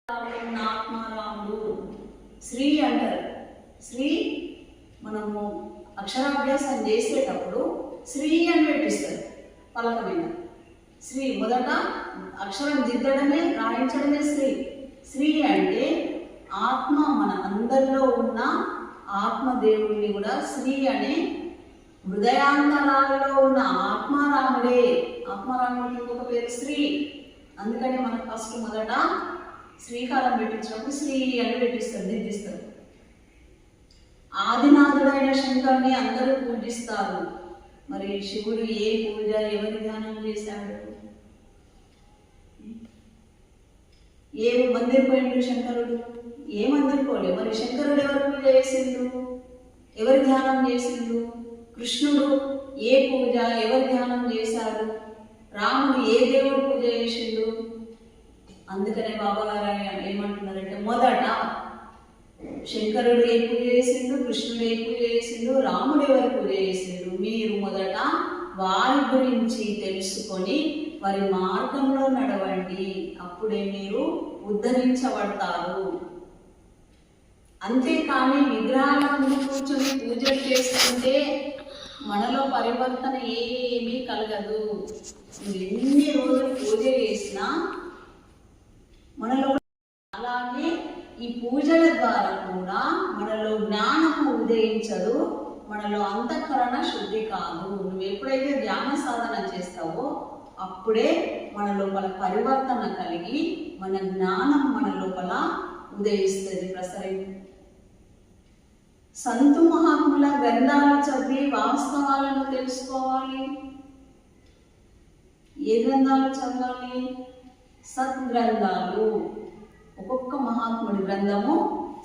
ఆత్మారాముడు శ్రీ అంటారు. శ్రీ మనము అక్షరాభ్యాసం చేసేటప్పుడు శ్రీ అని పెట్టిస్తారు పలక మీద. శ్రీ మొదట అక్షరం దిద్దడమే రాయించడమే శ్రీ. శ్రీ అంటే ఆత్మ, మన అందరిలో ఉన్న ఆత్మదేవుడిని కూడా శ్రీ అనే హృదయాంతరాలలో ఉన్న ఆత్మారాముడే. ఆత్మారాముడికి ఇంకొక పేరు శ్రీ. అందుకని మనకు ఫస్ట్ మొదట శ్రీకారం పెట్టించినప్పుడు శ్రీ అని పెట్టిస్తారు, దిద్దిస్తారు. ఆదినాథుడైన శంకరుని అందరూ పూజిస్తారు. మరి శివుడు ఏ పూజ, ఎవరి ధ్యానం చేశాడు? ఏ మందిర్ పోయిండు శంకరుడు? ఏ మందిర్ పోలే. మరి శంకరుడు ఎవరి పూజ చేసిండు, ఎవరి ధ్యానం చేసిండు? కృష్ణుడు ఏ పూజ, ఎవరి ధ్యానం చేశారు? రాముడు ఏ దేవుడు పూజ చేసిండు? అందుకనే బాబా గారు ఏమంటున్నారంటే, మొదట శంకరుడు ఏ పూజ చేసిండు, కృష్ణుడు ఏ పూజ చేసిండు, రాముడు ఎవరు పూజ చేసిండు? మీరు మొదట వారి గురించి తెలుసుకొని వారి మార్గంలో నడవండి, అప్పుడే మీరు ఉద్ధరించబడతారు. అంతేకాని విగ్రహాల ముందు కూర్చొని పూజలు చేసుకుంటే మనలో పరివర్తన ఏమీ కలగదు. ఎన్ని రోజులు పూజ చేసినా మనలో, అలాగే ఈ పూజల ద్వారా కూడా మనలో జ్ఞానము ఉదయించదు, మనలో అంతఃకరణ శుద్ధి కాదు. నువ్వు ఎప్పుడైతే ధ్యాన సాధన చేస్తావో అప్పుడే మన లోపల పరివర్తన కలిగి మన జ్ఞానం మన లోపల ఉదయిస్తుంది, సంతు మహాత్ముల గ్రంథాలు చదివి వాస్తవాలను తెలుసుకోవాలి. ఏ గ్రంథాలు చదవాలి? సద్గ్రంథాలు. ఒక్కొక్క మహాత్ముడి గ్రంథము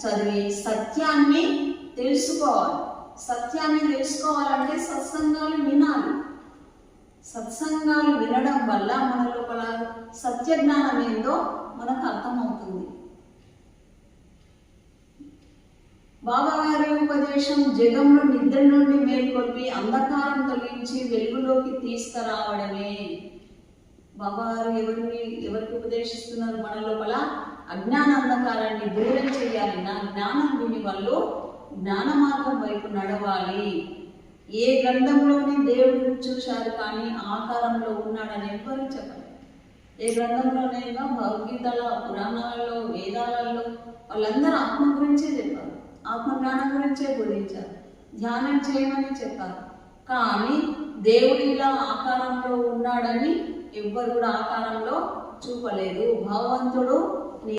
చదివి సత్యాన్ని తెలుసుకోవాలి. సత్యాన్ని తెలుసుకోవాలంటే సత్సంగాలు వినాలి. సత్సంగాలు వినడం వల్ల మన లోపల సత్య జ్ఞానం ఏందో మనకు అర్థమవుతుంది. బాబా గారి ఉపదేశం జగంలో నిద్ర నుండి మేల్కొల్పి అంధకారం తొలగించి వెలుగులోకి తీసుకురావడమే. బాబా గారు ఎవరికి ఉపదేశిస్తున్నారు? మన లోపల అజ్ఞాన అంధకారాన్ని దూరం చేయాలి. నా జ్ఞానం విని వాళ్ళు జ్ఞాన మార్గం వైపు నడవాలి. ఏ గ్రంథంలోనే దేవుడు చూశారు కానీ ఆకారంలో ఉన్నాడని ఎవ్వరూ చెప్పరు. ఏ గ్రంథంలోనైనా భగవద్గీతలో, పురాణాలలో, వేదాలలో వాళ్ళందరూ ఆత్మ గురించే చెప్పారు, ఆత్మజ్ఞానం గురించే బోధించారు, ధ్యానం చేయమని చెప్పారు. కానీ దేవుడు ఇలా ఆకారంలో ఉన్నాడని ఎవ్వరు కూడా ఆకారంలో చూపలేదు. భగవంతుడు